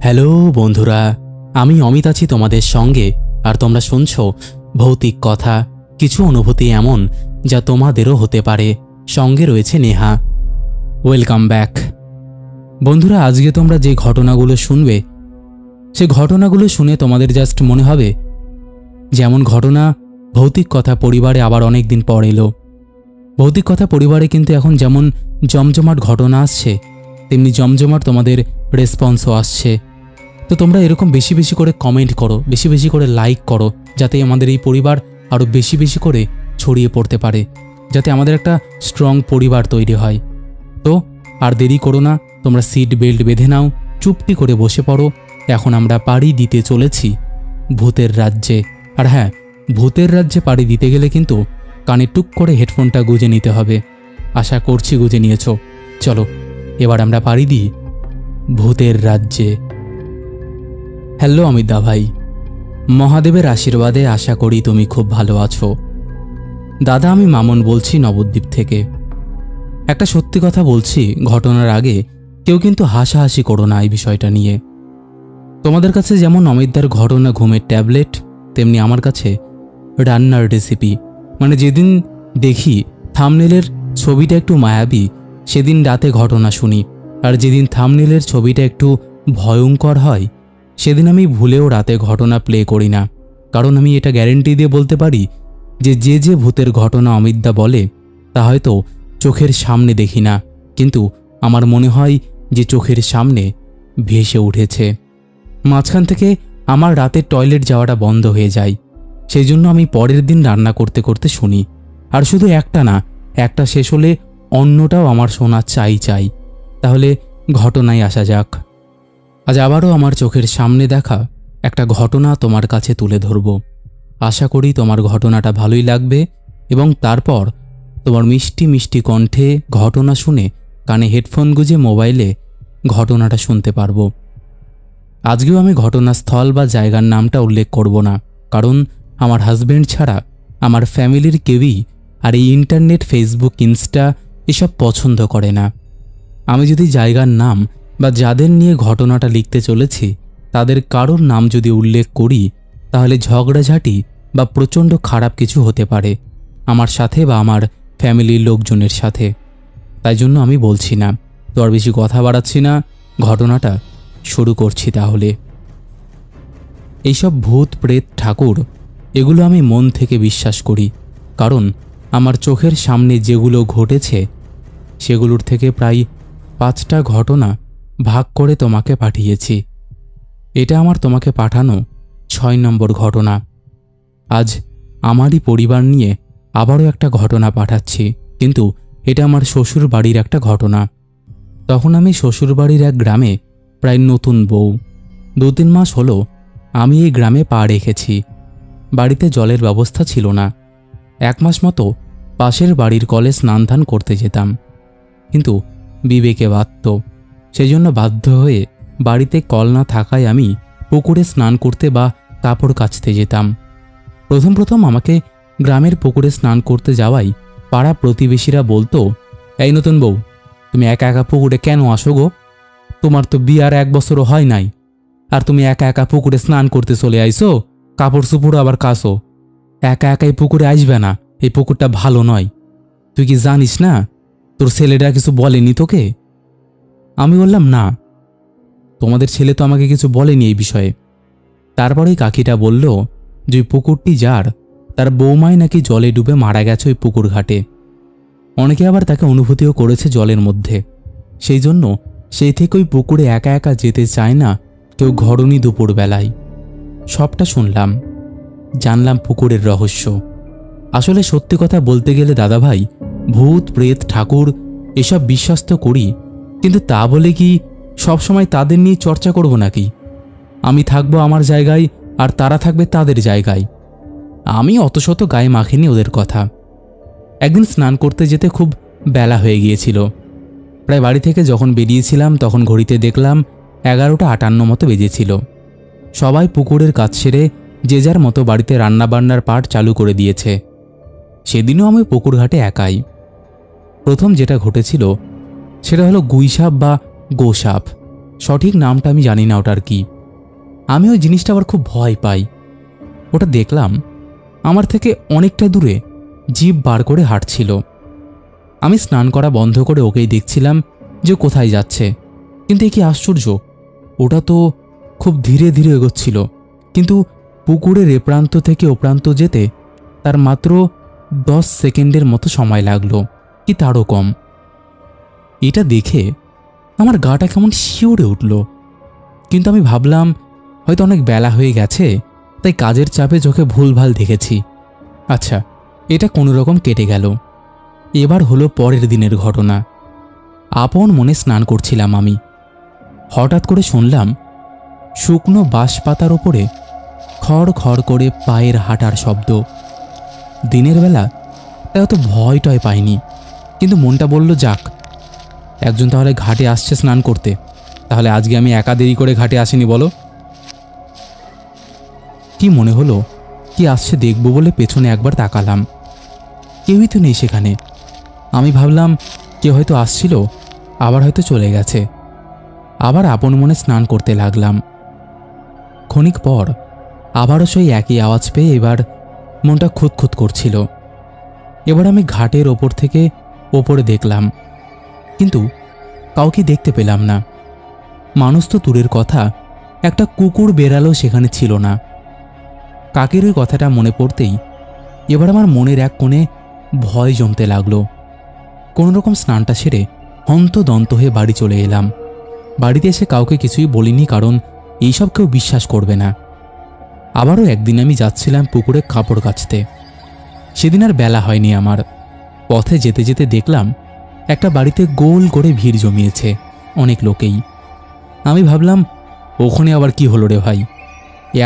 Hello বন্ধুরা, আমি অমিত আছি তোমাদের সঙ্গে। আর তোমরা শুনছো ভৌতিক কথা, কিছু অনুভূতি এমন যা তোমাদেরও হতে পারে। সঙ্গে রয়েছে নেহা। Welcome back. বন্ধুরা, আজকে তোমরা যে ঘটনাগুলো শুনবে, সে ঘটনাগুলো শুনে তোমাদের জাস্ট মনে হবে যেমন ঘটনা ভৌতিক কথা পরিবারে আবার অনেক দিন পর এলো। ভৌতিক কথা পরিবারে কিন্তু এখন যেমন জমজমাট ঘটনা আসছে, তেমনি জমজমাট তোমাদের রেসপন্সও আসছে। তো তোমরা এরকম বেশি বেশি করে কমেন্ট করো, বেশি বেশি করে লাইক করো, যাতে আমাদের এই পরিবার আরও বেশি বেশি করে ছড়িয়ে পড়তে পারে, যাতে আমাদের একটা স্ট্রং পরিবার তৈরি হয়। তো আর দেরি করো না, তোমরা সিট বেল্ট বেঁধে নাও, চুপটি করে বসে পড়ো। এখন আমরা পাড়ি দিতে চলেছি ভূতের রাজ্যে। আর হ্যাঁ, ভূতের রাজ্যে পাড়ি দিতে গেলে কিন্তু কানে টুক করে হেডফোনটা গুঁজে নিতে হবে। আশা করছি গুঁজে নিয়েছো। চলো এবার আমরা পাড়ি দিই ভূতের রাজ্যে। হ্যালো অমিত ভাই, মহাদেবের আশীর্বাদে আশা করি তুমি খুব ভালো আছো। দাদা, আমি মামুন বলছি নবদ্বীপ থেকে। একটা সত্যি কথা বলছি, ঘটনার আগে কেউ কিন্তু হাসাহাসি করো না এই বিষয়টা নিয়ে। তোমাদের কাছে যেমন অমিতদার ঘটনা ঘুমের ট্যাবলেট, তেমনি আমার কাছে রান্নার রেসিপি। মানে যেদিন দেখি থাম্বনেলের ছবিটা একটু মায়াবী, সেদিন রাতে ঘটনা শুনি। আর যেদিন থাম্বনেলের ছবিটা একটু ভয়ঙ্কর হয়, সেদিন আমি ভুলেও রাতে ঘটনা প্লে করি না। কারণ আমি এটা গ্যারেন্টি দিয়ে বলতে পারি যে যে ভূতের ঘটনা অমিতদা বলে তা হয়তো চোখের সামনে দেখি না, কিন্তু আমার মনে হয় যে চোখের সামনে ভেসে উঠেছে। মাঝখান থেকে আমার রাতে টয়লেট যাওয়াটা বন্ধ হয়ে যায়। সেই জন্য আমি পরের দিন রান্না করতে করতে শুনি। আর শুধু একটা না, একটা শেষ হলে অন্যটাও আমার শোনা চাই। তাহলে ঘটনায় আসা যাক। আজ আবারও আমার চোখের সামনে দেখা একটা ঘটনা তোমার কাছে তুলে ধরব। আশা করি তোমার ঘটনাটা ভালোই লাগবে এবং তারপর তোমার মিষ্টি মিষ্টি কণ্ঠে ঘটনা শুনে কানে হেডফোন গুঁজে মোবাইলে ঘটনাটা শুনতে পারবো। আজকেও আমি ঘটনাস্থল বা জায়গার নামটা উল্লেখ করব না, কারণ আমার হাজব্যান্ড ছাড়া আমার ফ্যামিলির কেউই আর এই ইন্টারনেট, ফেসবুক, ইনস্টা এসব পছন্দ করে না। আমি যদি জায়গার নাম বা যাদের নিয়ে ঘটনাটা লিখতে চলেছি তাদের কারোর নাম যদি উল্লেখ করি, তাহলে ঝগড়াঝাটি বা প্রচণ্ড খারাপ কিছু হতে পারে আমার সাথে বা আমার ফ্যামিলির লোকজনের সাথে। তাই জন্য আমি বলছি না। তো আর বেশি কথা বাড়াচ্ছি না, ঘটনাটা শুরু করছি তাহলে। এইসব ভূত, প্রেত, ঠাকুর এগুলো আমি মন থেকে বিশ্বাস করি, কারণ আমার চোখের সামনে যেগুলো ঘটেছে সেগুলোর থেকে প্রায় 5টা ঘটনা ভাগ করে তোমাকে পাঠিয়েছি। এটা আমার তোমাকে পাঠানো 6 নম্বর ঘটনা। আজ আমারই পরিবার নিয়ে আবারও একটা ঘটনা পাঠাচ্ছি, কিন্তু এটা আমার শ্বশুর বাড়ির একটা ঘটনা। তখন আমি শ্বশুর বাড়ির এক গ্রামে প্রায় নতুন বউ। 2-3 মাস হলো আমি এই গ্রামে পা রেখেছি। বাড়িতে জলের ব্যবস্থা ছিল না। 1 মাস মতো পাশের বাড়ির কলে স্নান ধান করতে যেতাম, কিন্তু বিবেকে বাধ্য। সেজন্য বাধ্য হয়ে বাড়িতে কল না থাকায় আমি পুকুরে স্নান করতে বা কাপড় কাচতে যেতাম। প্রথম আমাকে গ্রামের পুকুরে স্নান করতে যাওয়াই পাড়া প্রতিবেশীরা বলতো, এই নতুন বউ, তুমি একা একা পুকুরে কেন আসো গো? তোমার তো বিয়ার 1 বছরও হয় নাই, আর তুমি একা একা পুকুরে স্নান করতে চলে আইসো, কাপড় চুপড় আবার কাচো। একা একাই পুকুরে আসবে না, এই পুকুরটা ভালো নয়। তুই কি জানিস না তোর ছেলেটা কিছু বলেনি তোকে? আমি বললাম, না, তোমাদের ছেলে তো আমাকে কিছু বলেনি এই বিষয়ে। তারপরেই কাকিটা বলল যে পুকুরটি যার, তার বৌমাই নাকি জলে ডুবে মারা গেছে ওই পুকুর ঘাটে। অনেকে আবার তাকে অনুভূতিও করেছে জলের মধ্যে। সেই জন্য সেই থেকে ওই পুকুরে একা একা যেতে চায় না কেউ ঘরনি দুপুর বেলায়। সবটা শুনলাম, জানলাম পুকুরের রহস্য। আসলে সত্যি কথা বলতে গেলে দাদাভাই, ভূত, প্রেত, ঠাকুর এসব বিশ্বাস তো করি, কিন্তু তা বলে কি সবসময় তাদের নিয়ে চর্চা করব নাকি? আমি থাকবো আমার জায়গায় আর তারা থাকবে তাদের জায়গায়। আমি অত শত গায়ে মাখিনি ওদের কথা। একদিন স্নান করতে যেতে খুব বেলা হয়ে গিয়েছিল। প্রায় বাড়ি থেকে যখন বেরিয়েছিলাম তখন ঘড়িতে দেখলাম 11টা 58 মতো বেজেছিল। সবাই পুকুরের কাজ সেরে যে যার মতো বাড়িতে রান্নাবান্নার পাট চালু করে দিয়েছে। সেদিনও আমি পুকুর ঘাটে একাই। প্রথম যেটা ঘটেছিল সেটা হলো গুইসাপ বা গোসাপ। সঠিক নামটা আমি জানি না ওটার কি। আমি ওই জিনিসটা আবার খুব ভয় পাই। ওটা দেখলাম আমার থেকে অনেকটা দূরে জিভ বার করে হাঁটছিল। আমি স্নান করা বন্ধ করে ওকেই দেখছিলাম যে কোথায় যাচ্ছে, কিন্তু এ কি আশ্চর্য, ওটা তো খুব ধীরে ধীরে এগোচ্ছিল, কিন্তু পুকুরের এ প্রান্ত থেকে ও প্রান্ত যেতে তার মাত্র 10 সেকেন্ডের মতো সময় লাগলো, কি তারও কম। এটা দেখে আমার গাটা কেমন শিউরে উঠল, কিন্তু আমি ভাবলাম হয়তো অনেক বেলা হয়ে গেছে, তাই কাজের চাপে চোখে ভুলভাল দেখেছি। আচ্ছা, এটা কোনো রকম কেটে গেল। এবার হলো পরের দিনের ঘটনা। আপন মনে স্নান করছিলাম আমি। হঠাৎ করে শুনলাম শুকনো বাঁশ পাতার ওপরে খড় খড় করে পায়ের হাঁটার শব্দ। দিনের বেলা তাই অত ভয় টয় পাইনি, কিন্তু মনটা বলল যাক, একজন তাহলে ঘাটে আসছে স্নান করতে, তাহলে আজকে আমি একা দেরি করে ঘাটে আসিনি বলো। কি মনে হলো কি আসছে দেখব বলে পেছনে একবার তাকালাম, কেউই তো নেই সেখানে। আমি ভাবলাম কেউ হয়তো আসছিল, আবার হয়তো চলে গেছে। আবার আপন মনে স্নান করতে লাগলাম। ক্ষণিক পর আবারও সেই একই আওয়াজ পেয়ে এবার মনটা খুঁতখুত করছিল। এবার আমি ঘাটের ওপর থেকে ওপরে দেখলাম, কিন্তু কাউকে দেখতে পেলাম না। মানুষ তো দূরের কথা, একটা কুকুর বেড়ালও সেখানে ছিল না। কাকের ওই কথাটা মনে পড়তেই এবার আমার মনের এক কোণে ভয় জমতে লাগলো। কোনোরকম স্নানটা সেরে হন্তদন্ত হয়ে বাড়ি চলে এলাম। বাড়িতে এসে কাউকে কিছুই বলিনি, কারণ এইসব কেউ বিশ্বাস করবে না। আবারও একদিন আমি যাচ্ছিলাম পুকুরে কাপড় কাচতে। সেদিন আর বেলা হয়নি আমার। পথে যেতে যেতে দেখলাম একটা বাড়িতে গোল করে ভিড় জমিয়েছে, অনেক লোকেই। আমি ভাবলাম ওখানে আবার কি হলো রে ভাই,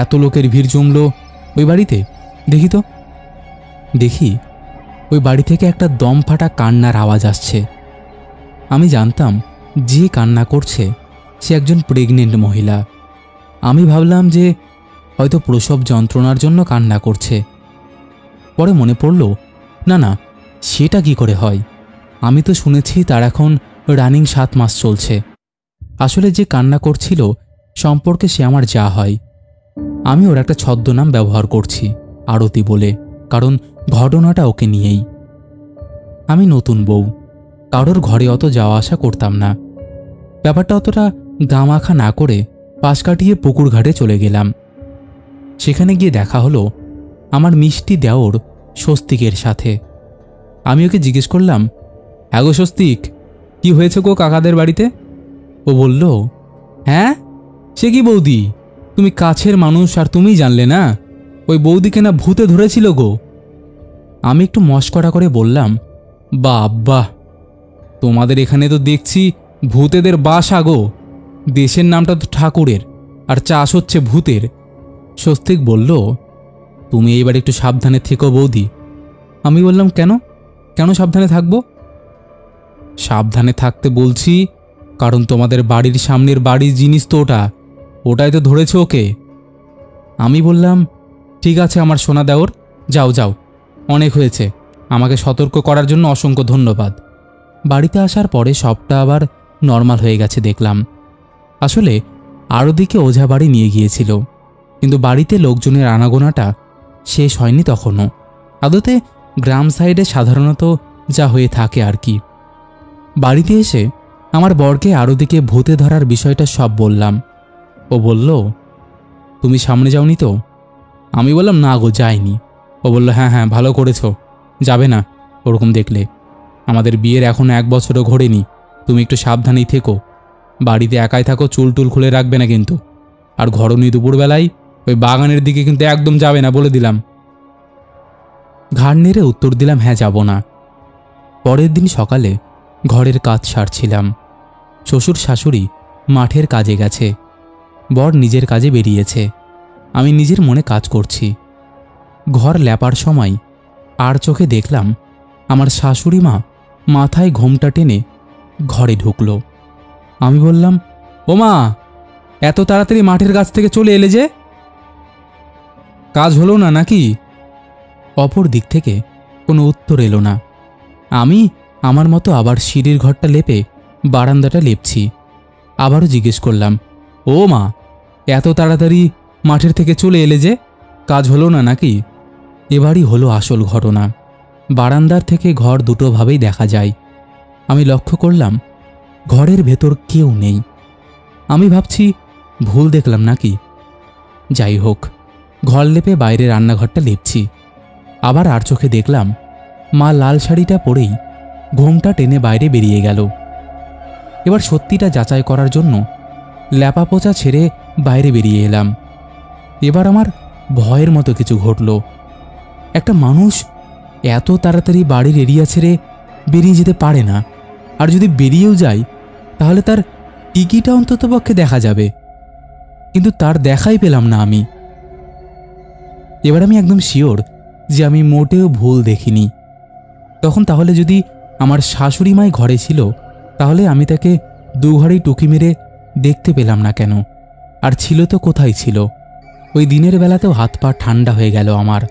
এত লোকের ভিড় জমলো ওই বাড়িতে, দেখি তো। দেখি ওই বাড়ি থেকে একটা দম ফাটা কান্নার আওয়াজ আসছে। আমি জানতাম যে কান্না করছে সে একজন প্রেগনেন্ট মহিলা। আমি ভাবলাম যে হয়তো প্রসব যন্ত্রণার জন্য কান্না করছে। পরে মনে পড়ল, না না, সেটা কি করে হয়? আমি তো শুনেছি তার এখন রানিং 7 মাস চলছে। আসলে যে কান্না করছিল সম্পর্কে সে আমার যা হয়। আমি ওর একটা ছদ্মনাম ব্যবহার করছি, আরতি বলে, কারণ ঘটনাটা ওকে নিয়েই। আমি নতুন বউ, কারোর ঘরে অত যাওয়া আসা করতাম না। ব্যাপারটা অতটা গামাখা না করে পাশ কাটিয়ে পুকুর ঘাটে চলে গেলাম। সেখানে গিয়ে দেখা হলো আমার মিষ্টি দেওর স্বস্তিকের সাথে। আমি ওকে জিজ্ঞেস করলাম, হ্যাঁ গো স্বস্তিক, কি হয়েছে গো কাকাদের বাড়িতে? ও বলল, হ্যাঁ সে কি বৌদি, তুমি কাছের মানুষ আর তুমিই জানলে না? ওই বৌদিকে না ভূতে ধরেছিল গো। আমি একটু মস্করা করে বললাম, বাহ, তোমাদের এখানে তো দেখছি ভূতেদের বাসা গো। দেশের নামটা তো ঠাকুরের, আর চাষ হচ্ছে ভূতের। স্বস্তিক বলল, তুমি এইবার একটু সাবধানে থেকো বৌদি। আমি বললাম, কেন কেন সাবধানে থাকবো? সাবধানে থাকতে বলছি কারণ তোমাদের বাড়ির সামনের বাড়ির জিনিস তো ওটাই তো ধরেছে ওকে। আমি বললাম, ঠিক আছে আমার সোনা দেওর, যাও যাও, অনেক হয়েছে। আমাকে সতর্ক করার জন্য অসংখ্য ধন্যবাদ। বাড়িতে আসার পরে সবটা আবার নর্মাল হয়ে গেছে দেখলাম। আসলে আরদিকে ওঝা বাড়ি নিয়ে গিয়েছিল, কিন্তু বাড়িতে লোকজনের আনাগোনাটা শেষ হয়নি তখনও। আদতে গ্রাম সাইডে সাধারণত যা হয়ে থাকে আর কি। বাড়িতে এসে আমার বরকে আরদিকে ভূতে ধরার বিষয়টা সব বললাম। ও বলল, তুমি সামনে যাওনি তো? আমি বললাম, না গো যাইনি। ও বলল, হ্যাঁ ভালো করেছো, যাবে না ওরকম দেখলে। আমাদের বিয়ের এখনও 1 বছরও ঘোরেনি, তুমি একটু সাবধানেই থেকো। বাড়িতে একাই থাকো, চুল টুল খুলে রাখবে না কিন্তু। আর ঘরনি দুপুরবেলায় ওই বাগানের দিকে কিন্তু একদম যাবে না, বলে দিলাম। ঘাড় নেড়ে উত্তর দিলাম, হ্যাঁ যাব না। পরের দিন সকালে ঘরের কাজ সারছিলাম। শ্বশুর শাশুড়ি মাঠের কাজে গেছে, বর নিজের কাজে বেরিয়েছে। আমি নিজের মনে কাজ করছি। ঘর ল্যাপার সময় আর চোখে দেখলাম আমার শাশুড়ি মা মাথায় ঘোমটা টেনে ঘরে ঢুকল। আমি বললাম, ও মা, এত তাড়াতাড়ি মাঠের কাছ থেকে চলে এলে যে? কাজ হলো না নাকি? অপর দিক থেকে কোনো উত্তর এলো না। আমি আমার মতো আবার সিঁড়ির ঘরটা লেপে বারান্দাটা লেপছি। আবারও জিজ্ঞেস করলাম, ও মা, এত তাড়াতাড়ি মাঠের থেকে চলে এলে যে, কাজ হলো না নাকি? এবারই হলো আসল ঘটনা। বারান্দার থেকে ঘর দুটোভাবেই দেখা যায়। আমি লক্ষ্য করলাম ঘরের ভেতর কেউ নেই। আমি ভাবছি ভুল দেখলাম নাকি। যাই হোক, ঘর লেপে বাইরে রান্নাঘরটা লেপছি। আবার আর চোখে দেখলাম মা লাল শাড়িটা পরেই ঘোমটা টেনে বাইরে বেরিয়ে গেল। এবার সত্যিটা যাচাই করার জন্য ল্যাপা পোচা ছেড়ে বাইরে বেরিয়ে এলাম। এবার আমার ভয়ের মতো কিছু ঘটল। একটা মানুষ এত তাড়াতাড়ি বাড়ির এরিয়া ছেড়ে বেরিয়ে যেতে পারে না, আর যদি বেরিয়েও যায় তাহলে তার টিকিটা অন্ততপক্ষে দেখা যাবে, কিন্তু তার দেখাই পেলাম না আমি। এবার আমি একদম শিওর যে আমি মোটেও ভুল দেখিনি। তখন তাহলে যদি আমার শাশুড়ি মাই ঘরে ছিল, তাহলে আমি তাকে দুঘাড়ি টুকি মেরে দেখতে পেলাম না কেন? আর ছিল তো কোথায় ছিল? ওই দিনের বেলাতেও হাত পা ঠান্ডা হয়ে গেল আমার।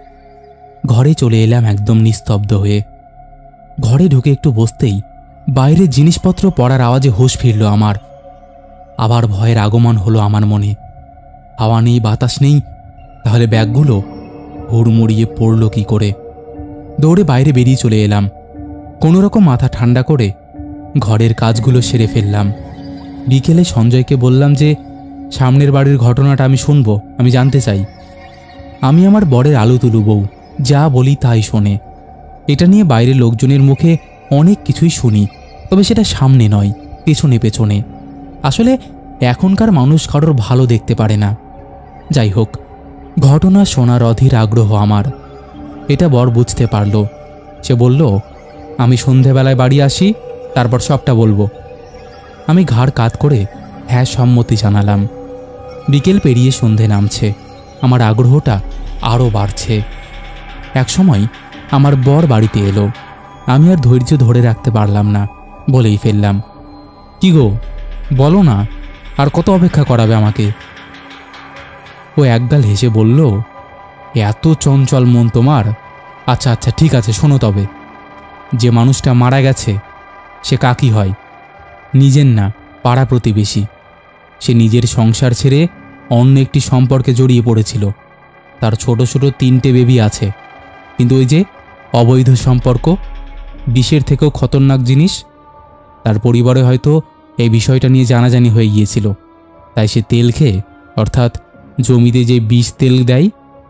ঘরে চলে এলাম একদম নিস্তব্ধ হয়ে। ঘরে ঢুকে একটু বসতেই বাইরের জিনিসপত্র পড়ার আওয়াজে হুঁশ ফিরল আমার। আবার ভয়ের আগমন হলো আমার মনে। হাওয়া নেই, বাতাস নেই, তাহলে ব্যাগগুলো হুড়মুড়িয়ে পড়ল কি করে? দৌড়ে বাইরে বেরিয়ে চলে এলাম। কোনো রকম মাথা ঠান্ডা করে ঘরের কাজগুলো সেরে ফেললাম। বিকেলে সঞ্জয়কে বললাম যে সামনের বাড়ির ঘটনাটা আমি শুনব, আমি জানতে চাই। আমি আমার বরের আলু তুলু বউ, যা বলি তাই শোনে। এটা নিয়ে বাইরের লোকজনের মুখে অনেক কিছুই শুনি, তবে সেটা সামনে নয়, পেছনে পেছনে। আসলে এখনকার মানুষ কারোর ভালো দেখতে পারে না। যাই হোক, ঘটনা শোনার অধীর আগ্রহ আমার। এটা বর বুঝতে পারল। সে বলল, আমি সন্ধেবেলায় বাড়ি আসি, তারপর সবটা বলবো। আমি ঘাড় কাত করে হ্যাঁ সম্মতি জানালাম। বিকেল পেরিয়ে সন্ধে নামছে, আমার আগ্রহটা আরও বাড়ছে। একসময় আমার বর বাড়িতে এলো। আমি আর ধৈর্য ধরে রাখতে পারলাম না, বলেই ফেললাম, কি গো, বলো না, আর কত অপেক্ষা করাবে আমাকে? ও একগাল হেসে বলল, এত চঞ্চল মন তোমার? আচ্ছা আচ্ছা, ঠিক আছে, শোনো তবে। যে মানুষটা মারা গেছে সে কাকি হয়, নিজের না, পাড়া প্রতিবেশী। সে নিজের সংসার ছেড়ে অন্য একটি সম্পর্কে জড়িয়ে পড়েছিল। তার ছোট ছোট 3টে বেবি আছে, কিন্তু ওই যে অবৈধ সম্পর্ক, বিষের থেকেও খতরনাক জিনিস। তার পরিবারে হয়তো এই বিষয়টা নিয়ে জানাজানি হয়ে গিয়েছিল, তাই সে তেল খেয়ে, অর্থাৎ জমিতে যে বিষ তেল দেয়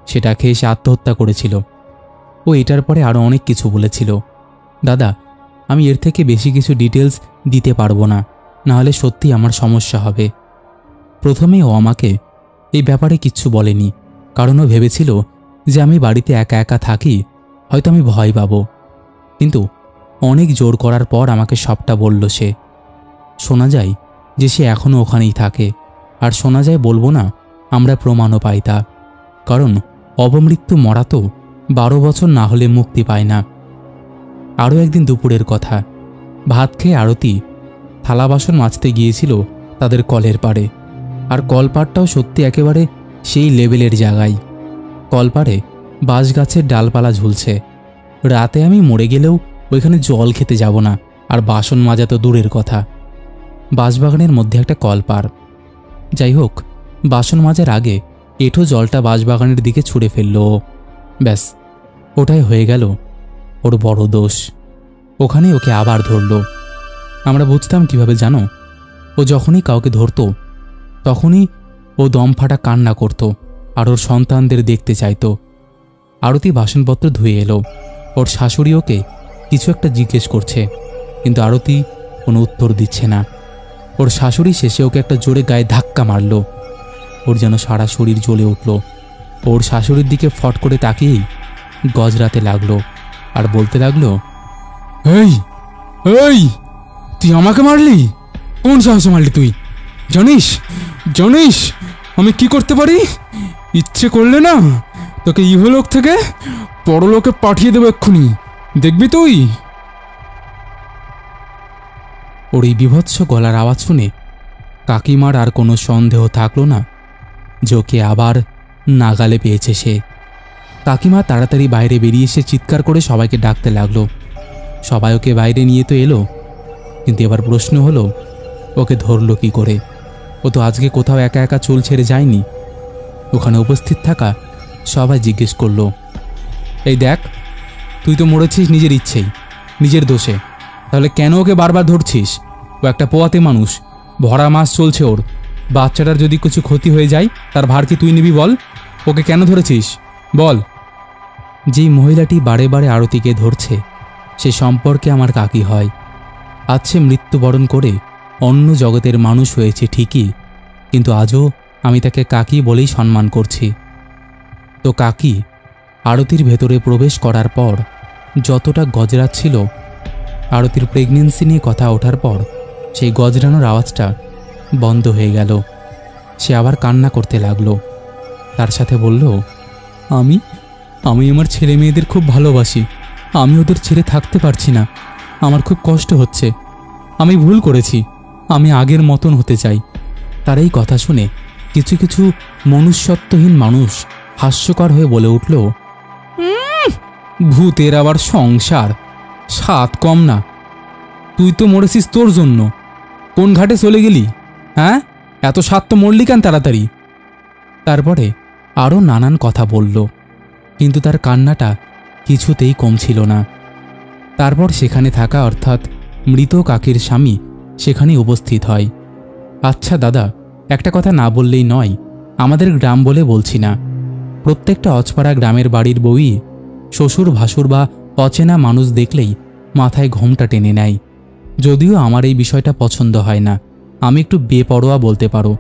সেটা খেয়ে সে আত্মহত্যা করেছিল। ও এটার পরে আরও অনেক কিছু বলেছিল। দাদা, আমি এর থেকে বেশি কিছু ডিটেলস দিতে পারবো না, নাহলে সত্যি আমার সমস্যা হবে। প্রথমে ও আমাকে এই ব্যাপারে কিচ্ছু বলেনি, কারণ ও ভেবেছিল যে আমি বাড়িতে একা একা থাকি, হয়তো আমি ভয় পাবো। কিন্তু অনেক জোর করার পর আমাকে সবটা বলল সে। শোনা যায় যে সে এখনও ওখানেই থাকে, আর শোনা যায় বলবো না, আমরা প্রমাণও পাই তা। কারণ অবমৃত্যু মরা তো 12 বছর না হলে মুক্তি পায় না। আরও একদিন দুপুরের কথা, ভাত খেয়ে আরতি থালা বাসন মাজতে গিয়েছিল তাদের কলের পাড়ে। আর কলপাড়টাও সত্যি একেবারে সেই লেভেলের জায়গায়। কলপাড়ে বাঁশ গাছের ডালপালা ঝুলছে। রাতে আমি মরে গেলেও ওইখানে জল খেতে যাব না, আর বাসন মাজা তো দূরের কথা। বাঁশবাগানের মধ্যে একটা কলপাড়। যাই হোক, বাসন মাজার আগে এঁঠো জলটা বাঁশবাগানের দিকে ছুঁড়ে ফেলল। ব্যাস, ওটাই হয়ে গেল ওর বড় দোষ। ওখানে ওকে আবার ধরল। আমরা বুঝতাম কিভাবে জানো? ও যখনই কাউকে ধরত তখনই ও দম ফাটা কান্না করত, আর ওর সন্তানদের দেখতে চাইতো। আরতি বাসনপত্র ধুয়ে এলো। ওর শাশুড়ি ওকে কিছু একটা জিজ্ঞেস করছে, কিন্তু আরতি কোনো উত্তর দিচ্ছে না। ওর শাশুড়ি শেষে ওকে একটা জোরে গায়ে ধাক্কা মারল। ওর যেন সারা শরীর জ্বলে উঠল। ওর শাশুড়ির দিকে ফট করে তাকিয়েই গজরাতে লাগলো, আর বলতে লাগলো, এই এই, তুই আমাকে মারলি? কোন সাহসে মারলি তুই? জানিস জানিস আমি কি করতে পারি? ইচ্ছে করলে না তোকে ইহলোক থেকে পরলোকে পাঠিয়ে দেবো এক্ষুনি, দেখবি তুই। ওর এই বিভৎস গলার আওয়াজ শুনে কাকিমার আর কোনো সন্দেহ থাকলো না যে ওকে আবার নাগালে পেয়েছে সে। কাকিমা তাড়াতাড়ি বাইরে বেরিয়ে এসে চিৎকার করে সবাইকে ডাকতে লাগলো। সবাই ওকে বাইরে নিয়ে তো এলো, কিন্তু এবার প্রশ্ন হলো ওকে ধরল কি করে। ও তো আজকে কোথাও একা একা চুল ছেড়ে যায়নি। ওখানে উপস্থিত থাকা সবাই জিজ্ঞেস করলো, এই দেখ, তুই তো মরেছিস নিজের ইচ্ছেই, নিজের দোষে, তাহলে কেন ওকে বারবার ধরছিস? ও একটা পোয়াতে মানুষ, ভরা মাস চলছে ওর। বাচ্চাটার যদি কিছু ক্ষতি হয়ে যায় তার ভার কি তুই নিবি? বল, ওকে কেন ধরেছিস বল। যেই মহিলাটি বারে বারে আরতিকে ধরছে সে সম্পর্কে আমার কাকি হয়। আজ সে মৃত্যুবরণ করে অন্য জগতের মানুষ হয়েছে ঠিকই, কিন্তু আজও আমি তাকে কাকি বলেই সম্মান করছি। তো কাকি আরতির ভেতরে প্রবেশ করার পর যতটা গজরাচ্ছিল, আরতির প্রেগনেন্সি নিয়ে কথা ওঠার পর সেই গজরানোর আওয়াজটা বন্ধ হয়ে গেল। সে আবার কান্না করতে লাগলো। তার সাথে বলল, আমি আমি আমার ছেলে মেয়েদের খুব ভালোবাসি, আমি ওদের ছেড়ে থাকতে পারছি না, আমার খুব কষ্ট হচ্ছে, আমি ভুল করেছি, আমি আগের মতন হতে চাই। তার এই কথা শুনে কিছু কিছু মনুষ্যত্বহীন মানুষ হাস্যকর হয়ে বলে উঠল, ভূতের আবার সংসার, স্বাদ কম না, তুই তো মরেছিস তোর জন্য, কোন ঘাটে চলে গেলি? হ্যাঁ, এত স্বাদ তো মরলি কেন তাড়াতাড়ি? তারপরে আরও নানান কথা বলল, কিন্তু তার কান্নাটা কিছুতেই কমছিল না। তারপর সেখানে থাকা অর্থাৎ মৃত কাকির স্বামী সেখানে উপস্থিত হয়। আচ্ছা দাদা, একটা কথা না বললেই নয়, আমাদের গ্রাম বলে বলছি না, প্রত্যেকটা অজপাড়া গ্রামের বাড়ির বউই শ্বশুর ভাসুর বা অচেনা মানুষ দেখলেই মাথায় ঘোমটা টেনে নেয়। যদিও আমার এই বিষয়টা পছন্দ হয় না, আমি একটু বেপরোয়া বলতে পারো,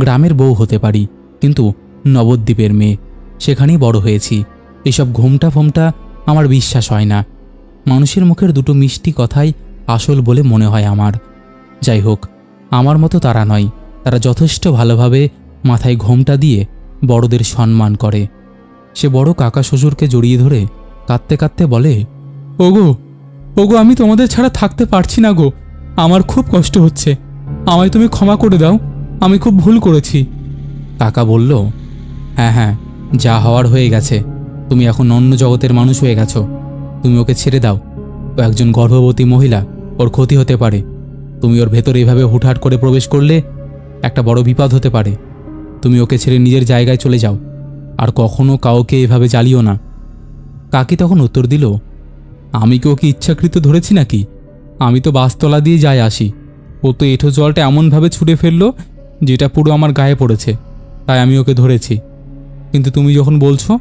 গ্রামের বউ হতে পারি কিন্তু নবদ্বীপের মেয়ে, সেখানেই বড় হয়েছি। এসব ঘোমটা ফোমটা আমার বিশ্বাস হয় না। মানুষের মুখের দুটো মিষ্টি কথাই আসল বলে মনে হয় আমার। যাই হোক, আমার মতো তারা নয়, তারা যথেষ্ট ভালোভাবে মাথায় ঘোমটা দিয়ে বড়দের সম্মান করে। সে বড় কাকা শ্বশুরকে জড়িয়ে ধরে কাঁদতে কাঁদতে বলে, ওগো ওগো, আমি তোমাদের ছাড়া থাকতে পারছি না গো, আমার খুব কষ্ট হচ্ছে, আমায় তুমি ক্ষমা করে দাও, আমি খুব ভুল করেছি। কাকা বলল, হ্যাঁ হ্যাঁ, যা হওয়ার হয়ে গেছে, তুমি এখন অন্য জগতের মানুষ হয়ে গেছো, তুমি ওকে ছেড়ে দাও। ও একজন গর্ভবতী মহিলা, ওর ক্ষতি হতে পারে, তুমি ওর ভেতরে এভাবে হুটহাট করে প্রবেশ করলে একটা বড় বিপদ হতে পারে। তুমি ওকে ছেড়ে নিজের জায়গায় চলে যাও, আর কখনো কাউকে এভাবে জ্বালিও না। কাকি তখন উত্তর দিল, আমি কি ওকে ইচ্ছাকৃত ধরেছি নাকি? আমি তো বাসতলা দিয়ে যাই আসি, ও তো এঁঠো জলটা এমনভাবে ছুঁড়ে ফেললো যেটা পুরো আমার গায়ে পড়েছে, তাই আমি ওকে ধরেছি। কিন্তু তুমি যখন বলছো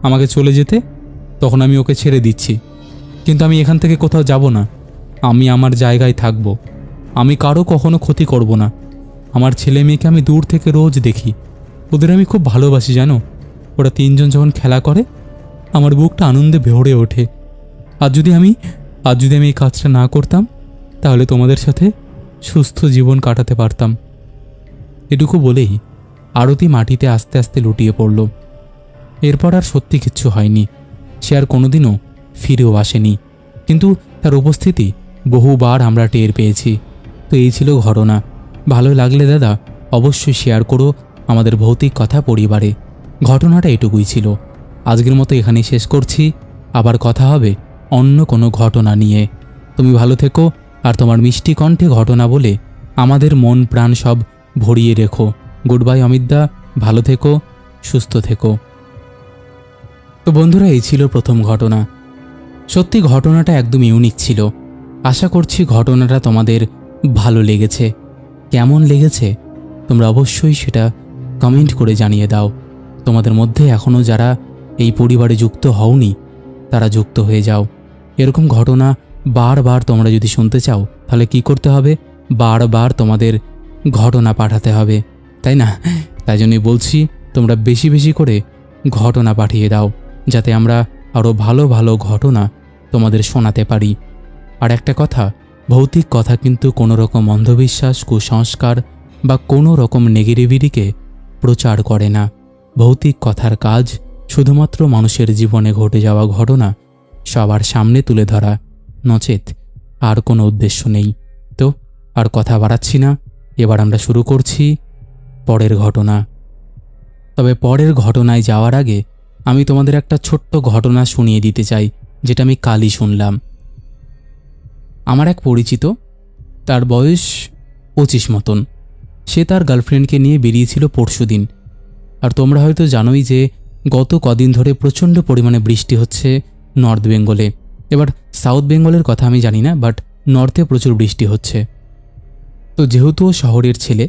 আমাকে চলে যেতে, তখন আমি ওকে ছেড়ে দিচ্ছি, কিন্তু আমি এখান থেকে কোথাও যাব না, আমি আমার জায়গায় থাকব, আমি কারো কখনো ক্ষতি করব না। আমার ছেলে মেয়েকে আমি দূর থেকে রোজ দেখি, ওদের আমি খুব ভালোবাসি জানো। ওরা তিনজন যখন খেলা করে আমার বুকটা আনন্দে ভরে ওঠে। আর যদি আমি এই কাজটা না করতাম তাহলে তোমাদের সাথে সুস্থ জীবন কাটাতে পারতাম। এটুকু বলেই আরতি মাটিতে আস্তে আস্তে লুটিয়ে পড়ল। এরপর আর সত্যি কিচ্ছু হয়নি, সে আর কোনোদিনও ফিরেও আসেনি, কিন্তু তার উপস্থিতি বহুবার আমরা টের পেয়েছি। তো এই ছিল ঘটনা। ভালো লাগলে দাদা অবশ্যই শেয়ার করো আমাদের ভৌতিক কথা পরিবারে। ঘটনাটা এটুকুই ছিল। আজকের মতো এখানেই শেষ করছি, আবার কথা হবে অন্য কোনো ঘটনা নিয়ে। তুমি ভালো থেকো, আর তোমার মিষ্টি কণ্ঠে ঘটনা বলে আমাদের মন প্রাণ সব ভরিয়ে রেখো। গুড বাই অমিতদা, ভালো থেকো, সুস্থ থেকো। তো বন্ধুরা, এই ছিল প্রথম ঘটনা। সত্যি ঘটনাটা একদম ইউনিক ছিল। আশা করছি ঘটনাটা তোমাদের ভালো লেগেছে। কেমন লেগেছে তোমরা অবশ্যই সেটা কমেন্ট করে জানিয়ে দাও। তোমাদের মধ্যে এখনও যারা এই পরিবারে যুক্ত হওনি তারা যুক্ত হয়ে যাও। এরকম ঘটনা বারবার তোমরা যদি শুনতে চাও তাহলে কি করতে হবে? বারবার তোমাদের ঘটনা পাঠাতে হবে, তাই না? তাই জন্যই বলছি তোমরা বেশি বেশি করে ঘটনা পাঠিয়ে দাও, যাতে আমরা আরও ভালো ভালো ঘটনা তোমাদের শোনাতে পারি। আর একটা কথা, ভৌতিক কথা কিন্তু কোনো রকম অন্ধবিশ্বাস, কুসংস্কার বা কোনো রকম নেগেটিভিটিকে প্রচার করে না। ভৌতিক কথার কাজ শুধুমাত্র মানুষের জীবনে ঘটে যাওয়া ঘটনা সবার সামনে তুলে ধরা, নচেত আর কোনো উদ্দেশ্য নেই। তো আর কথা বাড়াচ্ছি না, এবার আমরা শুরু করছি পরের ঘটনা। তবে পরের ঘটনায় যাওয়ার আগে আমি তোমাদের একটা ছোট্ট ঘটনা শুনিয়ে দিতে চাই, যেটা আমি কালই শুনলাম। আমার এক পরিচিত, তার বয়স 25 মতন। সে তার গার্লফ্রেন্ডকে নিয়ে বেরিয়েছিল পরশুদিন। আর তোমরা হয়তো জানোই যে গত কদিন ধরে প্রচণ্ড পরিমাণে বৃষ্টি হচ্ছে নর্থ বেঙ্গলে। এবার সাউথ বেঙ্গলের কথা আমি জানি না, বাট নর্থে প্রচুর বৃষ্টি হচ্ছে। তো যেহেতু ও শহরের ছেলে,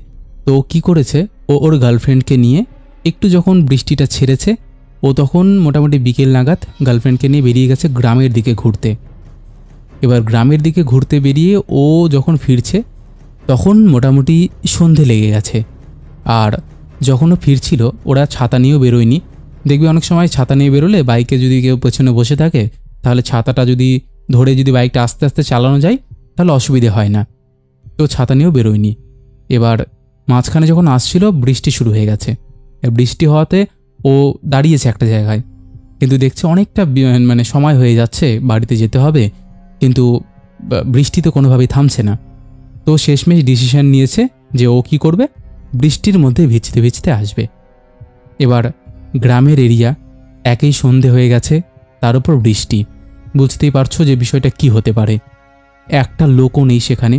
তো কি করেছে, ও ওর গার্লফ্রেন্ডকে নিয়ে একটু যখন বৃষ্টিটা ছেড়েছে, ও তখন মোটামুটি বিকেল নাগাদ গার্লফ্রেন্ডকে নিয়ে বেরিয়ে গেছে গ্রামের দিকে ঘুরতে। এবার গ্রামের দিকে ঘুরতে বেরিয়ে ও যখন ফিরছে তখন মোটামুটি সন্ধে লেগে গেছে। আর যখন ও ফিরছিল ওরা ছাতা নিয়েও বেরোয়নি। দেখবি অনেক সময় ছাতা নিয়ে বেরোলে বাইকে যদি কেউ পেছনে বসে থাকে তাহলে ছাতাটা যদি ধরে যদি বাইকটা আস্তে আস্তে চালানো যায় তাহলে অসুবিধে হয় না। তো ছাতা নিয়েও বেরোয়নি। এবার মাঝখানে যখন আসছিল বৃষ্টি শুরু হয়ে গেছে। বৃষ্টি হওয়াতে ও দাঁড়িয়েছে একটা জায়গায়, কিন্তু দেখছে অনেকটা মানে সময় হয়ে যাচ্ছে, বাড়িতে যেতে হবে, কিন্তু বৃষ্টি তো কোনোভাবেই থামছে না। তো শেষমেশ ডিসিশন নিয়েছে যে ও কি করবে, বৃষ্টির মধ্যে ভিজতে ভিজতে আসবে। এবার গ্রামের এরিয়া, একই সন্ধে হয়ে গেছে, তার উপর বৃষ্টি। বুঝতেই পারছো যে বিষয়টা কি হতে পারে। একটা লোকও নেই সেখানে,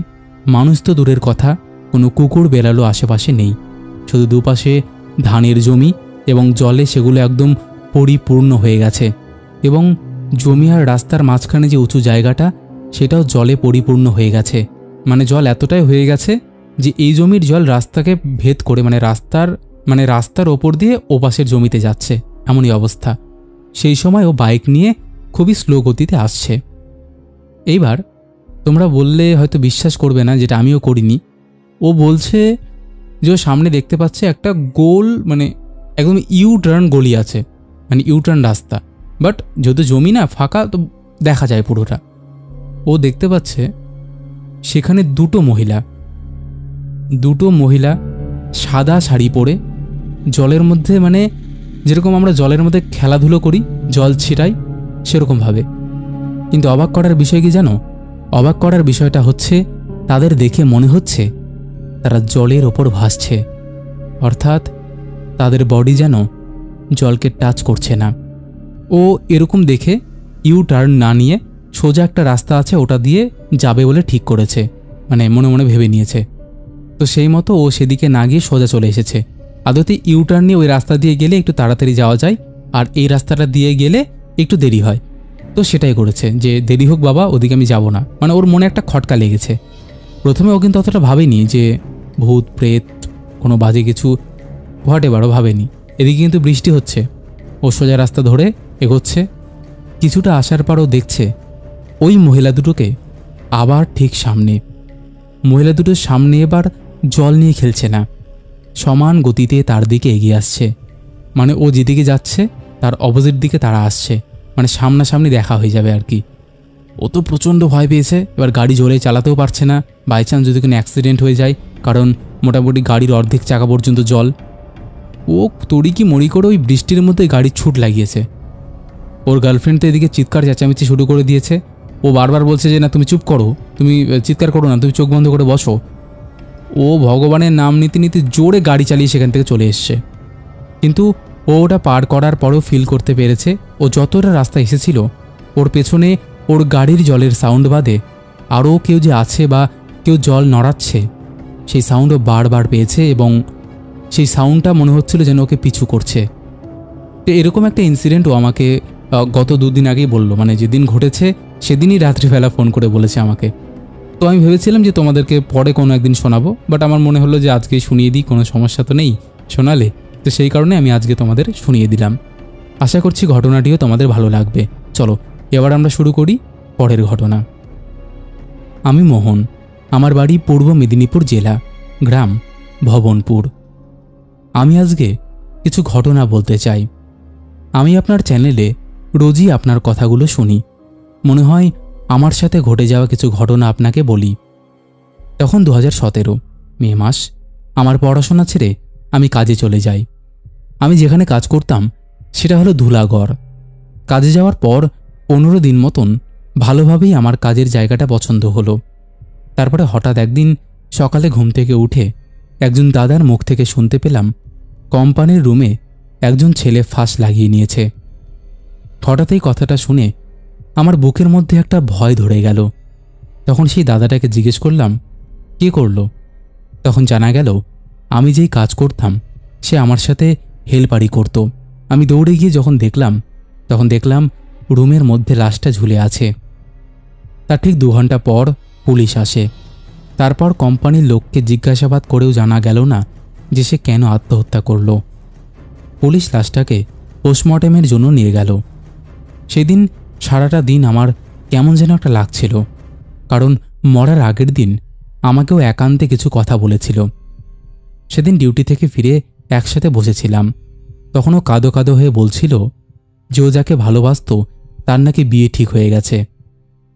মানুষ তো দূরের কথা, কোনো কুকুর বেড়ালো আশেপাশে নেই। শুধু দুপাশে ধানের জমি এবং জলে সেগুলো একদম পরিপূর্ণ হয়ে গেছে। এবং জমি আর রাস্তার মাঝখানে যে উঁচু জায়গাটা সেটাও জলে পরিপূর্ণ হয়ে গেছে। মানে জল এতটাই হয়ে গেছে যে এই জমির জল রাস্তাকে ভেদ করে মানে রাস্তার ওপর দিয়ে ওপাশের জমিতে যাচ্ছে, এমনই অবস্থা। সেই সময় ও বাইক নিয়ে খুবই স্লো গতিতে আসছে। এইবার তোমরা বললে হয়তো বিশ্বাস করবে না, যেটা আমিও করিনি। ও বলছে যে ও সামনে দেখতে পাচ্ছে একটা গোল, মানে একদম ইউ টার্ন গলি আছে, মানে ইউ টার্ন রাস্তা, বাট যেহেতু জমি না, ফাঁকা, তো দেখা যায় পুরোটা। ও দেখতে পাচ্ছে সেখানে দুটো মহিলা সাদা শাড়ি পরে জলের মধ্যে, মানে যেরকম আমরা জলের মধ্যে খেলাধুলো করি, জল ছিটাই, সেরকমভাবে। কিন্তু অবাক করার বিষয় কি জানো? অবাক করার বিষয়টা হচ্ছে তাদের দেখে মনে হচ্ছে তারা জলের ওপর ভাসছে, অর্থাৎ তাদের বডি যেন জলকে টাচ করছে না। ও এরকম দেখে ইউ টার্ন না নিয়ে সোজা একটা রাস্তা আছে ওটা দিয়ে যাবে বলে ঠিক করেছে, মানে মনে মনে ভেবে নিয়েছে। তো সেই মতো ও সেদিকে না গিয়ে সোজা চলে এসেছে। আদতে ইউ টার্ন নিয়ে ওই রাস্তা দিয়ে গেলে একটু তাড়াতাড়ি যাওয়া যায়, আর এই রাস্তাটা দিয়ে গেলে একটু দেরি হয়। তো সেটাই করেছে যে দেরি হোক বাবা, ওদিকে আমি যাব না। মানে ওর মনে একটা খটকা লেগেছে। প্রথমে ও কিন্তু অতটা ভাবেনি যে ভূত প্রেত কোনো বাজে কিছু, হোয়াটএভারও ভাবেনি। এদিকে কিন্তু বৃষ্টি হচ্ছে। ও সোজা রাস্তা ধরে এগোচ্ছে। কিছুটা আসার পরও দেখছে ওই মহিলা দুটোকে আবার ঠিক সামনে। মহিলা দুটোর সামনে এবার জল নিয়ে খেলছে না, সমান গতিতে তার দিকে এগিয়ে আসছে। মানে ও যেদিকে যাচ্ছে তার অপোজিট দিকে তারা আসছে, মানে সামনাসামনি দেখা হয়ে যাবে আর কি। ও তো প্রচণ্ড ভয় পেয়েছে। এবার গাড়ি জোরে চালাতেও পারছে না, বাই চান্স যদি কোনো অ্যাক্সিডেন্ট হয়ে যায়, কারণ মোটামুটি গাড়ির অর্ধেক চাকা পর্যন্ত জল। ও তড়ি কি মরি করে ওই বৃষ্টির মধ্যে গাড়ির ছুট লাগিয়েছে। ওর গার্লফ্রেন্ড তো এদিকে চিৎকার চেঁচামেচি শুরু করে দিয়েছে। ও বারবার বলছে যে না তুমি চুপ করো, তুমি চিৎকার করো না, তুমি চোখ বন্ধ করে বসো। ও ভগবানের নাম নিতে নিতে জোরে গাড়ি চালিয়ে সেখান থেকে চলে এসছে। কিন্তু ও ওটা পার করার পরেও ফিল করতে পেরেছে ও যতটা রাস্তা এসেছিল ওর পেছনে ওর গাড়ির জলের সাউন্ড বাদে আরও কেউ যে আছে বা কেউ জল নড়াচ্ছে সেই সাউন্ডও বারবার পেয়েছে, এবং সেই সাউন্ডটা মনে হচ্ছিল যেন ওকে পিছু করছে। তো এরকম একটা ইনসিডেন্ট ও আমাকে গত 2 দিন আগেই বললো, মানে যেদিন ঘটেছে সেদিনই রাত্রিবেলা ফোন করে বলেছে আমাকে। তো আমি ভেবেছিলাম যে তোমাদেরকে পরে কোনো একদিন শোনাবো, বাট আমার মনে হলো যে আজকেই শুনিয়ে দিই, কোনো সমস্যা তো নেই শোনালে। তো সেই কারণে আমি আজকে তোমাদের শুনিয়ে দিলাম। আশা করছি ঘটনাটিও তোমাদের ভালো লাগবে। চলো এবার আমরা শুরু করি পরের ঘটনা। আমি মোহন, আমার বাড়ি পূর্ব মেদিনীপুর জেলা, গ্রাম ভবনপুর। আমি আজকে কিছু ঘটনা বলতে চাই। আমি আপনার চ্যানেলে রোজই আপনার কথাগুলো শুনি, মনে হয় আমার সাথে ঘটে যাওয়া কিছু ঘটনা আপনাকে বলি। তখন 2017 মে মাস। আমার পড়াশোনা ছেড়ে আমি কাজে চলে যাই। আমি যেখানে কাজ করতাম সেটা হলো ধুলাগড়। কাজে যাওয়ার পর 15 দিন মতন ভালোভাবেই আমার কাজের জায়গাটা পছন্দ হলো। তারপরে হঠাৎ একদিন সকালে ঘুম থেকে উঠে একজন দাদার মুখ থেকে শুনতে পেলাম কোম্পানির রুমে একজন ছেলে ফাঁস লাগিয়ে নিয়েছে। হঠাৎ এই কথাটা শুনে আমার বুকের মধ্যে একটা ভয় ধরে গেল। তখন সেই দাদাটাকে জিজ্ঞেস করলাম কে করলো। তখন জানা গেল আমি যেই কাজ করতাম সে আমার সাথে হেল্পারি করত। আমি দৌড়ে গিয়ে তখন দেখলাম রুমের মধ্যে লাশটা ঝুলে আছে। তার ঠিক 2 ঘন্টা পর পুলিশ আসে। তারপর কোম্পানির লোককে জিজ্ঞাসাবাদ করেও জানা গেল না যে সে কেন আত্মহত্যা করল। পুলিশ লাশটাকে পোস্টমর্টেমের জন্য নিয়ে গেল। সেদিন সারাটা দিন আমার কেমন যেন একটা লাগছিল, কারণ মরার আগের দিন আমাকেও একান্তে কিছু কথা বলেছিল। সেদিন ডিউটি থেকে ফিরে একসাথে বসেছিলাম। তখনও কাঁদো কাঁদো হয়ে বলছিল যে ও যাকে ভালোবাসত তার নাকি বিয়ে ঠিক হয়ে গেছে।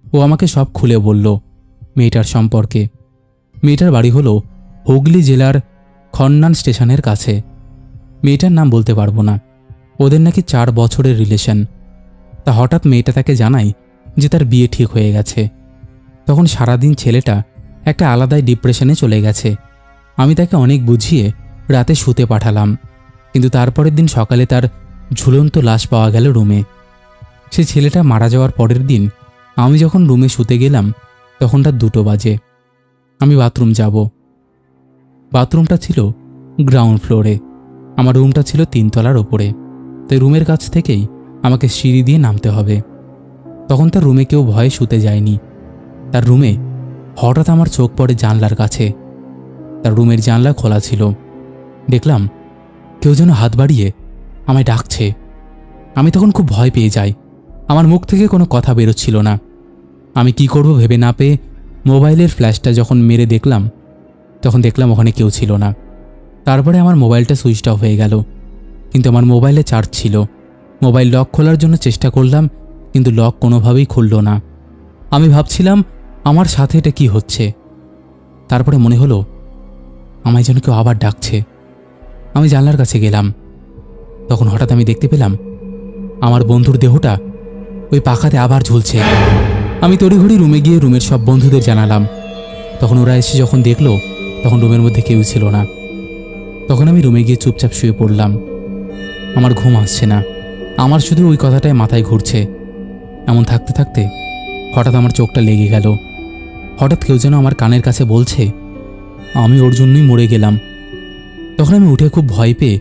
ও আমাকে সব খুলে বলল মেয়েটার সম্পর্কে। মেয়েটার বাড়ি হলো হুগলি জেলার খন্নান স্টেশনের কাছে। মেয়েটার নাম বলতে পারবো না। ওদের নাকি 4 বছরের রিলেশন। তা হঠাৎ মেয়েটা তাকে জানায় যে তার বিয়ে ঠিক হয়ে গেছে। তখন সারাদিন ছেলেটা একটা আলাদাই ডিপ্রেশনে চলে গেছে। আমি তাকে অনেক বুঝিয়ে রাতে শুতে পাঠালাম, কিন্তু তারপরের দিন সকালে তার ঝুলন্ত লাশ পাওয়া গেল রুমে। সে ছেলেটা মারা যাওয়ার পরের দিন আমি যখন রুমে শুতে গেলাম তখন রাত 2 বাজে। আমি বাথরুম যাব। বাথরুমটা ছিল গ্রাউন্ড ফ্লোরে, আমার রুমটা ছিল 3 তলার ওপরে। তাই রুমের কাছ থেকেই আমাকে সিঁড়ি দিয়ে নামতে হবে। তখন তার রুমে কেউ ভয়ে শুতে যায়নি। তার রুমে হঠাৎ আমার চোখ পড়ে জানলার কাছে। তার রুমের জানলা খোলা ছিল। দেখলাম কেউ যেন হাত বাড়িয়ে আমায় ডাকছে। আমি তখন খুব ভয় পেয়ে যাই। আমার মুখ থেকে কোনো কথা বেরোচ্ছিল না। আমি কি করব ভেবে না পেয়ে মোবাইলের ফ্ল্যাশটা যখন মেরে দেখলাম তখন দেখলাম ওখানে কেউ ছিল না। তারপরে আমার মোবাইলটা সুইচ অফ হয়ে গেল, কিন্তু আমার মোবাইলে চার্জ ছিল। মোবাইল লক খোলার জন্য চেষ্টা করলাম, কিন্তু লক কোনোভাবেই খুলল না। আমি ভাবছিলাম আমার সাথে এটা কি হচ্ছে। তারপরে মনে হলো আমায় যেন কেউ আবার ডাকছে। আমি জানলার কাছে গেলাম। তখন হঠাৎ আমি দেখতে পেলাম আমার বন্ধুর দেহটা ওই পাখাতে আবার ঝুলছে। আমি তড়িঘড়ি রুমে গিয়ে রুমের সব বন্ধুদের জানালাম। তখন ওরা এসে যখন দেখলো তখন রুমের মধ্যে কেউ ছিল না। তখন আমি রুমে গিয়ে চুপচাপ শুয়ে পড়লাম। আমার ঘুম আসছে না, আমার শুধু ওই কথাটাই মাথায় ঘুরছে। এমন থাকতে থাকতে হঠাৎ আমার চোখটা লেগে গেল। হঠাৎ কেউ যেন আমার কানের কাছে বলছে আমি ওর জন্যই মরে গেলাম। তখন আমি উঠে খুব ভয় পেয়ে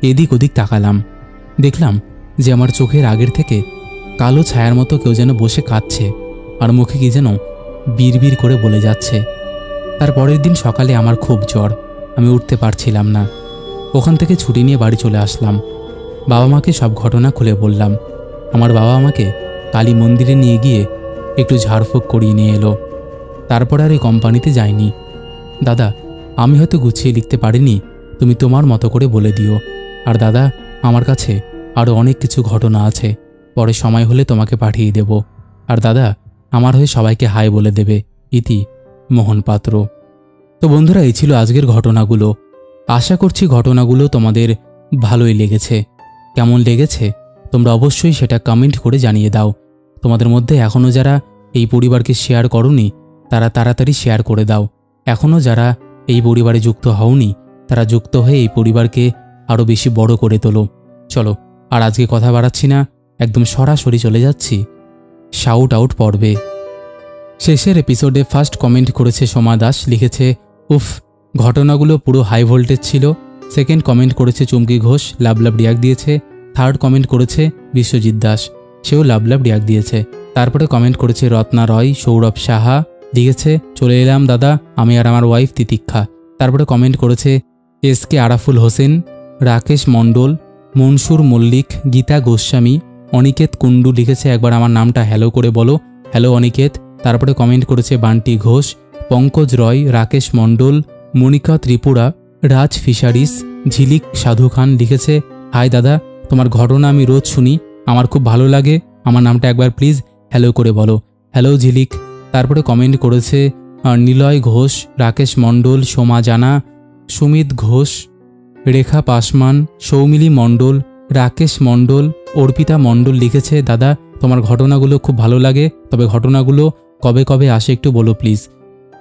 এদিক ওদিক তাকালাম। দেখলাম যে আমার চোখের আগের থেকে কালো ছায়ার মতো কেউ যেন বসে কাঁদছে আর মুখে কি যেন বিড়বিড় করে বলে যাচ্ছে। তার পরের দিন সকালে আমার খুব জ্বর, আমি উঠতে পারছিলাম না। ওখান থেকে ছুটি নিয়ে বাড়ি চলে আসলাম। বাবা মাকে সব ঘটনা খুলে বললাম। আমার বাবা আমাকে কালী মন্দিরে নিয়ে গিয়ে একটু ঝাড়ফুঁক করিয়ে নিয়ে এলো। তারপর আর এই কোম্পানিতে যাইনি। দাদা, আমি হয়তো গুছিয়ে লিখতে পারিনি, তুমি তোমার মতো করে বলে দিও। আর দাদা, আমার কাছে আরও অনেক কিছু ঘটনা আছে, পরে সময় হলে তোমাকে পাঠিয়ে দেব। আর দাদা, আমার হয়ে সবাইকে হাই বলে দেবে। ইতি মোহন পাত্র। তো বন্ধুরা, এই ছিল আজকের ঘটনাগুলো। আশা করছি ঘটনাগুলো তোমাদের ভালোই লেগেছে। কেমন লেগেছে তোমরা অবশ্যই সেটা কমেন্ট করে জানিয়ে দাও। তোমাদের মধ্যে এখনও যারা এই পরিবারকে শেয়ার করোনি তারা তাড়াতাড়ি শেয়ার করে দাও। এখনও যারা এই পরিবারে যুক্ত হওনি তারা যুক্ত হয়ে এই পরিবারকে আরও বেশি বড় করে তোলো। চলো আর আজকে কথা বাড়াচ্ছি না, একদম সরাসরি চলে যাচ্ছি শাউট আউট পর্বে। শেষের এপিসোডে ফার্স্ট কমেন্ট করেছে সোমা দাস, লিখেছে উফ, ঘটনাগুলো পুরো হাই ভোল্টেজ ছিল। সেকেন্ড কমেন্ট করেছে চুমকি ঘোষ, লাভ লাভ রিয়াক্ট দিয়েছে। থার্ড কমেন্ট করেছে বিশ্বজিৎ দাস, সেও লাভ লাভ রিয়াক্ট দিয়েছে। তারপরে কমেন্ট করেছে রত্না রয়, সৌরভ সাহা, লিখেছে চলে এলাম দাদা, আমি আর আমার ওয়াইফ তিতিক্ষা। তারপরে কমেন্ট করেছে এসকে আরাফুল হোসেন, রাকেশ মণ্ডল, মনসুর মল্লিক, গীতা গোস্বামী, অনিকেত কুণ্ডু, লিখেছে একবার আমার নামটা হ্যালো করে বলো। হ্যালো অনিকেত। তারপরে কমেন্ট করেছে বান্টি ঘোষ, পঙ্কজ রয়, রাকেশ মণ্ডল, মনিকা ত্রিপুরা, রাজ ফিশারিস, ঝিলিক সাধু খান, লিখেছে হাই দাদা, তোমার ঘটনা আমি রোজ শুনি, আমার খুব ভালো লাগে, আমার নামটা একবার প্লিজ হ্যালো করে বলো। হ্যালো ঝিলিক। তারপরে কমেন্ট করেছে নিলয় ঘোষ, রাকেশ মণ্ডল, সোমা জানা, সুমিত ঘোষ, রেখা পাসমান, সৌমিলি মণ্ডল, রাকেশ মণ্ডল, অর্পিতা মণ্ডল, লিখেছে দাদা তোমার ঘটনাগুলো খুব ভালো লাগে, তবে ঘটনাগুলো কবে কবে আসে একটু বলো প্লিজ।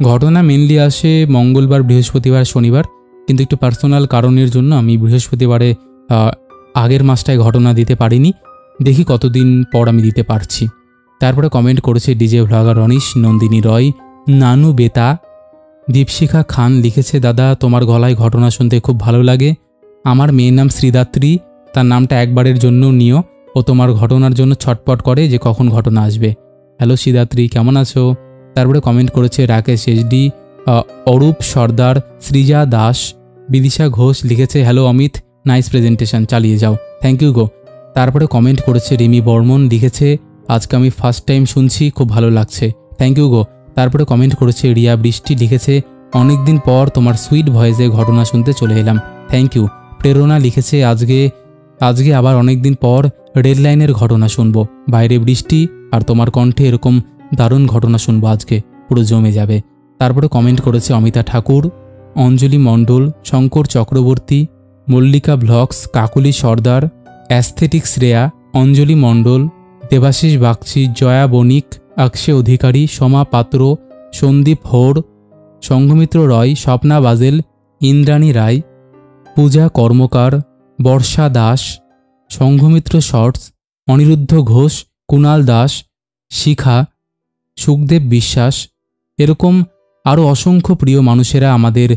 ঘটনা মেনলি আসে মঙ্গলবার, বৃহস্পতিবার, শনিবার, কিন্তু একটু পার্সোনাল কারণের জন্য আমি বৃহস্পতিবারে আগের মাসটায় ঘটনা দিতে পারিনি, দেখি কতদিন পর আমি দিতে পারছি। তারপরে কমেন্ট করেছে ডিজে ভ্লগার অনিশ, নন্দিনী রয়, নানু বেতা, দীপশিখা খান লিখেছে, দাদা তোমার গলায় ঘটনা শুনতে খুব ভালো লাগে। আমার মেয়ের নাম শ্রীদাত্রী, তার নামটা একবারের জন্য নিও। ও তোমার ঘটনার জন্য ছটপট করে যে কখন ঘটনা আসবে। হ্যালো শ্রীদাত্রী, কেমন আছো? তারপরে কমেন্ট করেছে রাকেশ এসডি, অরূপ সর্দার, সৃজা দাস, বিদিশা ঘোষ লিখেছে, হ্যালো অমিত, নাইস প্রেজেন্টেশন, চালিয়ে যাও, থ্যাংক ইউ গো। তারপরে কমেন্ট করেছে রিমি বর্মন, লিখেছে, আজকে আমি ফার্স্ট টাইম শুনছি, খুব ভালো লাগছে, থ্যাংক ইউ গো। তারপরে কমেন্ট করেছে রিয়া বৃষ্টি, লিখেছে, অনেকদিন পর তোমার সুইট ভয়েসে ঘটনা শুনতে চলে এলাম, থ্যাংক ইউ। প্রেরণা লিখেছে, আজকে আবার অনেকদিন পর রেড লাইনের ঘটনা শুনবো, বাইরে বৃষ্টি আর তোমার কণ্ঠে এরকম দারুণ ঘটনা শুনবো, আজকে পুরো জমে যাবে। তারপরে কমেন্ট করেছে অমিতা ঠাকুর, অঞ্জলি মণ্ডল, শঙ্কর চক্রবর্তী, মল্লিকা ভ্লগস, কাকুলি সর্দার, অ্যাস্থেটিক শ্রেয়া, অঞ্জলি মণ্ডল, দেবাশিস বাগচি, জয়া বণিক, অক্ষয় অধিকারী, সোমা পাত্র, সন্দীপ হোর, সংঘমিত্র রয়, স্বপ্না বাজেল, ইন্দ্রাণী রায়, পূজা কর্মকার, বর্ষা দাস, সংঘমিত্র শর্টস, অনিরুদ্ধ ঘোষ, কুণাল দাস, শিখা, সুখদেব বিশ্বাস, এরকম আরও অসংখ্য প্রিয় মানুষেরা আমাদের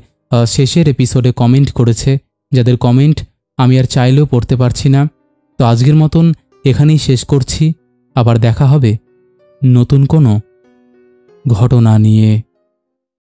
শেষের এপিসোডে কমেন্ট করেছে, যাদের কমেন্ট আমি আর চাইলেও পড়তে পারছি না। তো আজকের মতন এখানেই শেষ করছি, আবার দেখা হবে নতুন কোনো ঘটনা নিয়ে।